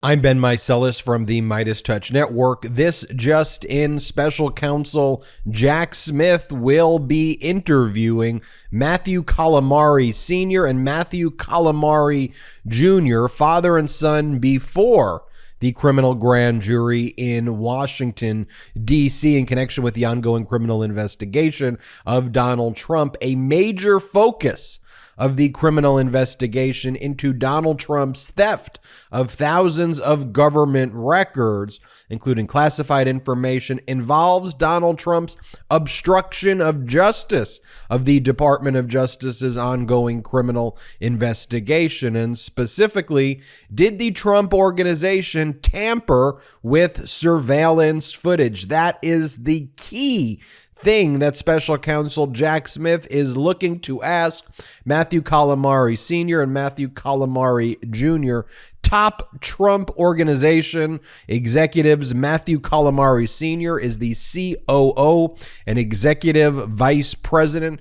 I'm Ben Meiselas from the MeidasTouch Network. This just in, Special Counsel Jack Smith will be interviewing Matthew Calamari Sr. and Matthew Calamari Jr., father and son, before the criminal grand jury in Washington, D.C., in connection with the ongoing criminal investigation of Donald Trump. A major focus of the criminal investigation into Donald Trump's theft of thousands of government records, including classified information, involves Donald Trump's obstruction of justice of the Department of Justice's ongoing criminal investigation. And specifically, did the Trump organization tamper with surveillance footage? That is the key thing that Special Counsel Jack Smith is looking to ask Matthew Calamari Sr. and Matthew Calamari Jr. Top Trump organization executives. Matthew Calamari Sr. is the COO and executive vice president.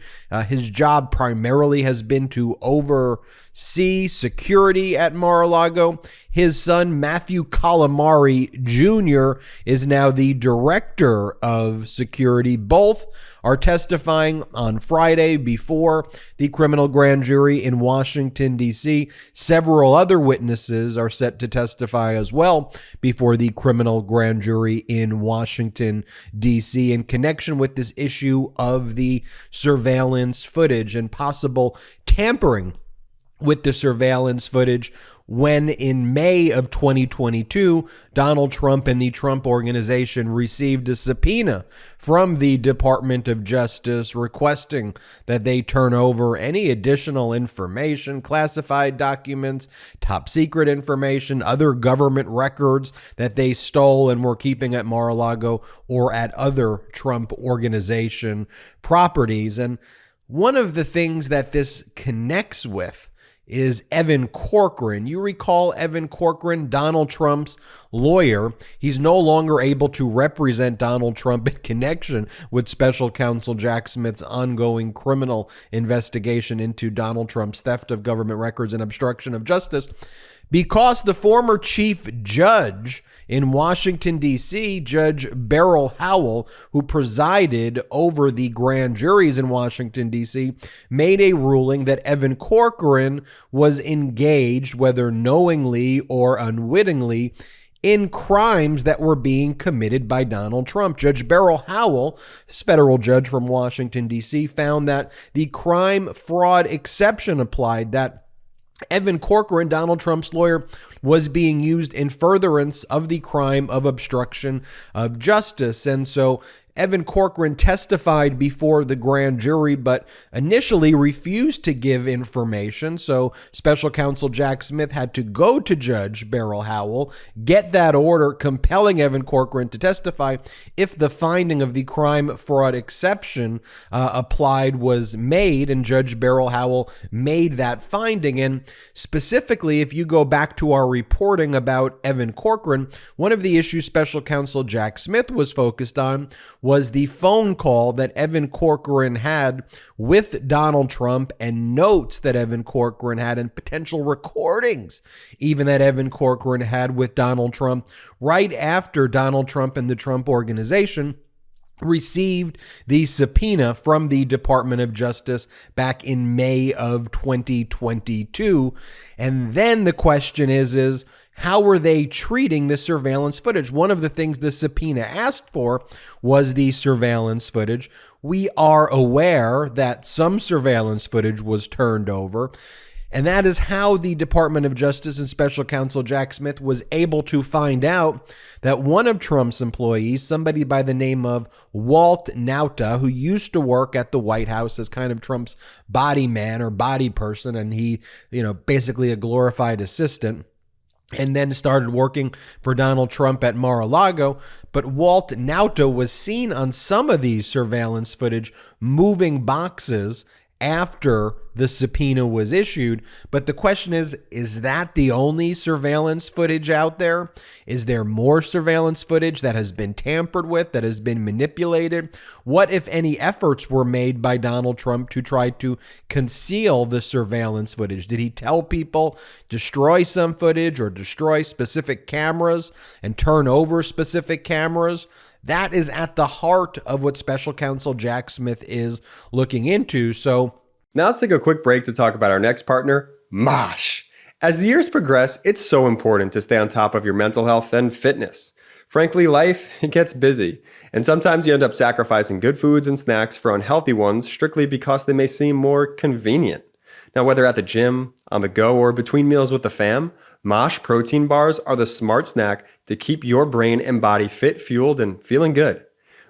His job primarily has been to oversee security at Mar-A-Lago. His son, Matthew Calamari Jr., is now the director of security. Both are testifying on Friday before the criminal grand jury in Washington, D.C. Several other witnesses are set to testify as well before the criminal grand jury in Washington, D.C. in connection with this issue of the surveillance footage and possible tampering with the surveillance footage when in May of 2022, Donald Trump and the Trump organization received a subpoena from the Department of Justice requesting that they turn over any additional information, classified documents, top secret information, other government records that they stole and were keeping at Mar-A-Lago or at other Trump organization properties. And one of the things that this connects with is Evan Corcoran. You recall Evan Corcoran, Donald Trump's lawyer. He's no longer able to represent Donald Trump in connection with Special Counsel Jack Smith's ongoing criminal investigation into Donald Trump's theft of government records and obstruction of justice, because the former chief judge in Washington, D.C., Judge Beryl Howell, who presided over the grand juries in Washington, D.C., made a ruling that Evan Corcoran was engaged, whether knowingly or unwittingly, in crimes that were being committed by Donald Trump. Judge Beryl Howell, this federal judge from Washington, D.C., found that the crime fraud exception applied, that Evan Corcoran, Donald Trump's lawyer, was being used in furtherance of the crime of obstruction of justice. And so Evan Corcoran testified before the grand jury, but initially refused to give information. So Special Counsel Jack Smith had to go to Judge Beryl Howell, get that order compelling Evan Corcoran to testify if the finding of the crime fraud exception applied was made, and Judge Beryl Howell made that finding. And specifically, if you go back to our reporting about Evan Corcoran, one of the issues Special Counsel Jack Smith was focused on was the phone call that Evan Corcoran had with Donald Trump, and notes that Evan Corcoran had, and potential recordings even that Evan Corcoran had with Donald Trump right after Donald Trump and the Trump organization received the subpoena from the Department of Justice back in May of 2022. And then the question is how were they treating the surveillance footage? One of the things the subpoena asked for was the surveillance footage. We are aware that some surveillance footage was turned over, and that is how the Department of Justice and Special Counsel Jack Smith was able to find out that one of Trump's employees, somebody by the name of Walt Nauta, who used to work at the White House as kind of Trump's body man or body person, and he, basically a glorified assistant, and then started working for Donald Trump at Mar-A-Lago. But Walt Nauta was seen on some of these surveillance footage moving boxes after the subpoena was issued. But the question is that the only surveillance footage out there? Is there more surveillance footage that has been tampered with, that has been manipulated? What, if any, efforts were made by Donald Trump to try to conceal the surveillance footage? Did he tell people destroy some footage or destroy specific cameras and turn over specific cameras? That is at the heart of what Special Counsel Jack Smith is looking into. So now let's take a quick break to talk about our next partner, Mosh. As the years progress, it's so important to stay on top of your mental health and fitness. Frankly, life, it gets busy, and sometimes you end up sacrificing good foods and snacks for unhealthy ones strictly because they may seem more convenient. Now, whether at the gym, on the go, or between meals with the fam, Mosh protein bars are the smart snack to keep your brain and body fit, fueled, and feeling good.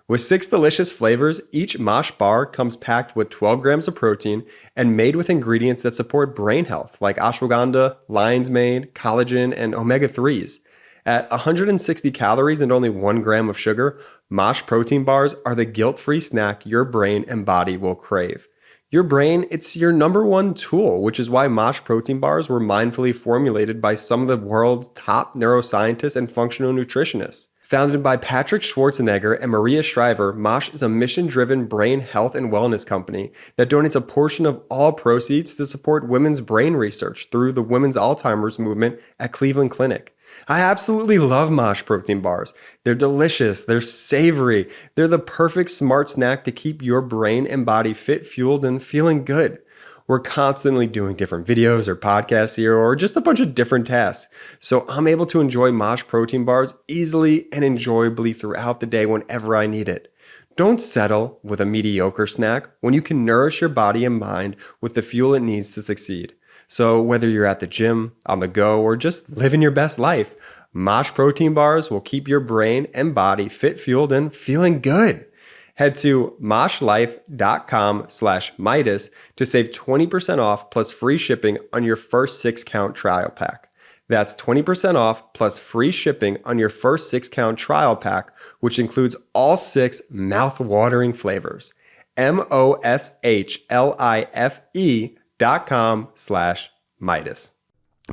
With 6 delicious flavors, each Mosh bar comes packed with 12 grams of protein and made with ingredients that support brain health, like ashwagandha, lion's mane, collagen, and omega-3s. At 160 calories and only 1 gram of sugar, Mosh protein bars are the guilt-free snack your brain and body will crave. Your brain, it's your number one tool, which is why Mosh protein bars were mindfully formulated by some of the world's top neuroscientists and functional nutritionists. Founded by Patrick Schwarzenegger and Maria Shriver, Mosh is a mission-driven brain health and wellness company that donates a portion of all proceeds to support women's brain research through the Women's Alzheimer's Movement at Cleveland Clinic. I absolutely love Mosh protein bars. They're delicious, they're savory, they're the perfect smart snack to keep your brain and body fit, fueled, and feeling good. We're constantly doing different videos or podcasts here, or just a bunch of different tasks. So I'm able to enjoy Mosh protein bars easily and enjoyably throughout the day whenever I need it. Don't settle with a mediocre snack when you can nourish your body and mind with the fuel it needs to succeed. So whether you're at the gym, on the go, or just living your best life, Mosh protein bars will keep your brain and body fit, fueled, and feeling good. Head to moshlife.com/Meidas to save 20% off plus free shipping on your first 6-count trial pack. That's 20% off plus free shipping on your first 6-count trial pack, which includes all 6 mouth-watering flavors. moshlife.com/Meidas.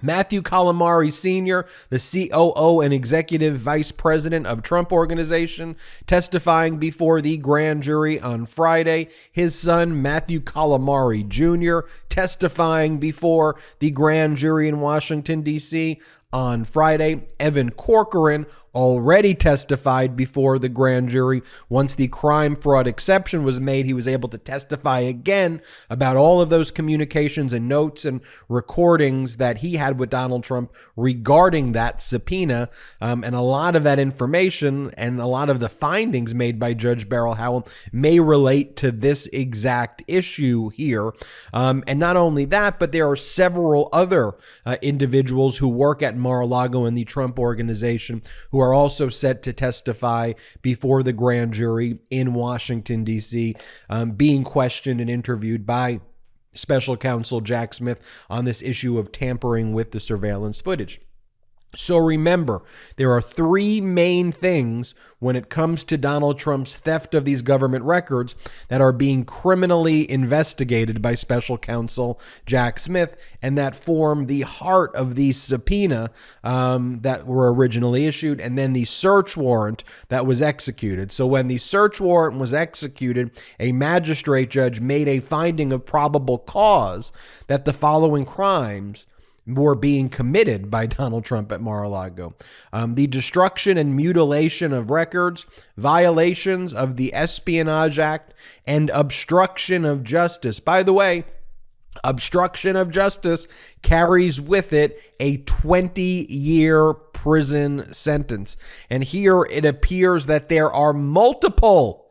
Matthew Calamari Sr., the COO and Executive Vice President of Trump Organization, testifying before the grand jury on Friday. His son, Matthew Calamari Jr., testifying before the grand jury in Washington, D.C. on Friday. Evan Corcoran already testified before the grand jury. Once the crime fraud exception was made, he was able to testify again about all of those communications and notes and recordings that he had with Donald Trump regarding that subpoena. And a lot of that information and a lot of the findings made by Judge Beryl Howell may relate to this exact issue here. And not only that, but there are several other individuals who work at Mar-A-Lago and the Trump Organization who are also set to testify before the grand jury in Washington, D.C., being questioned and interviewed by Special Counsel Jack Smith on this issue of tampering with the surveillance footage. So remember, there are 3 main things when it comes to Donald Trump's theft of these government records that are being criminally investigated by Special Counsel Jack Smith and that form the heart of the subpoena that were originally issued and then the search warrant that was executed. So when the search warrant was executed, a magistrate judge made a finding of probable cause that the following crimes were being committed by Donald Trump at Mar-A-Lago. The destruction and mutilation of records, violations of the Espionage Act, and obstruction of justice. By the way, obstruction of justice carries with it a 20-year prison sentence. And here it appears that there are multiple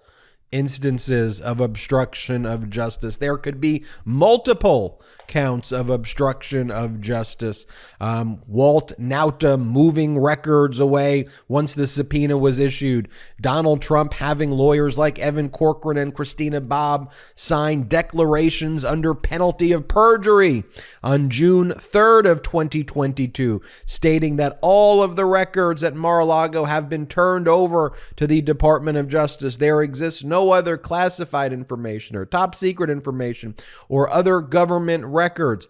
instances of obstruction of justice. There could be multiple counts of obstruction of justice. Walt Nauta moving records away once the subpoena was issued. Donald Trump having lawyers like Evan Corcoran and Christina Bobb sign declarations under penalty of perjury on June 3rd of 2022, stating that all of the records at Mar-A-Lago have been turned over to the Department of Justice. There exists no no other classified information or top secret information or other government records.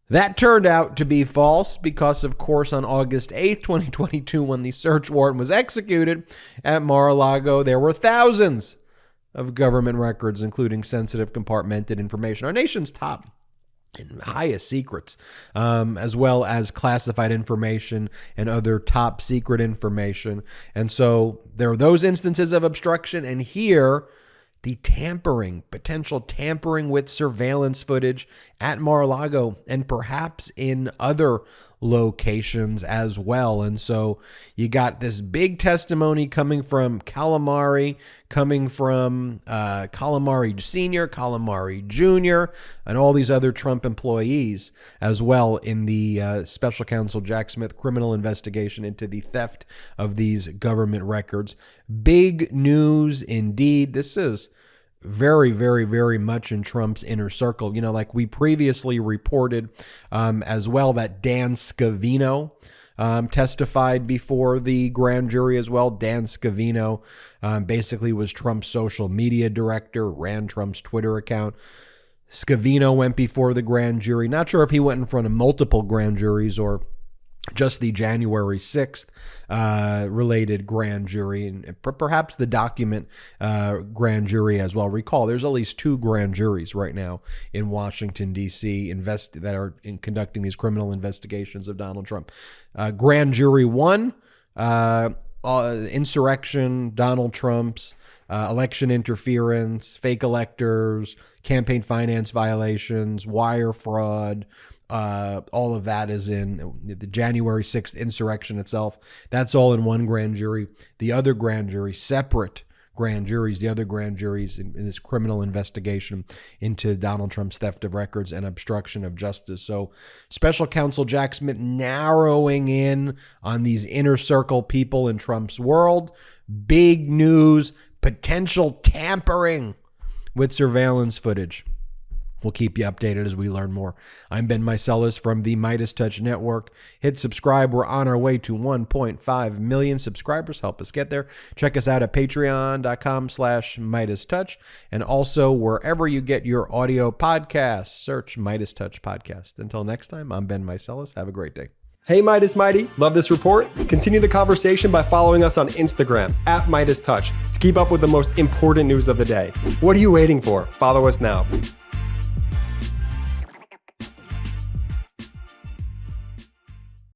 That turned out to be false because, of course, on August 8th, 2022, when the search warrant was executed at Mar-A-Lago, there were thousands of government records, including sensitive compartmented information, our nation's top and highest secrets, as well as classified information and other top secret information. And so there are those instances of obstruction, and here the potential tampering with surveillance footage at Mar-a-Lago and perhaps in other locations as well. And so you got this big testimony coming from Calamari, coming from Calamari Sr., Calamari Jr., and all these other Trump employees as well in the Special Counsel Jack Smith criminal investigation into the theft of these government records. Big news indeed. This is very, very, very much in Trump's inner circle. You know, like we previously reported as well that Dan Scavino testified before the grand jury as well. Dan Scavino basically was Trump's social media director, ran Trump's Twitter account. Scavino went before the grand jury. Not sure if he went in front of multiple grand juries or just the January 6th related grand jury, and perhaps the document grand jury as well. Recall, there's at least 2 grand juries right now in Washington, D.C. that are conducting these criminal investigations of Donald Trump. Grand jury 1, insurrection, Donald Trump's election interference, fake electors, campaign finance violations, wire fraud. All of that is in the January 6th insurrection itself. That's all in one grand jury. The other grand jury, separate grand juries, the other grand juries in this criminal investigation into Donald Trump's theft of records and obstruction of justice. So Special Counsel Jack Smith narrowing in on these inner circle people in Trump's world. Big news, potential tampering with surveillance footage. We'll keep you updated as we learn more. I'm Ben Meiselas from the MeidasTouch Network. Hit subscribe. We're on our way to 1.5 million subscribers. Help us get there. Check us out at patreon.com/MeidasTouch. And also wherever you get your audio podcasts, search MeidasTouch Podcast. Until next time, I'm Ben Meiselas. Have a great day. Hey, Meidas Mighty, love this report? Continue the conversation by following us on Instagram at MeidasTouch to keep up with the most important news of the day. What are you waiting for? Follow us now.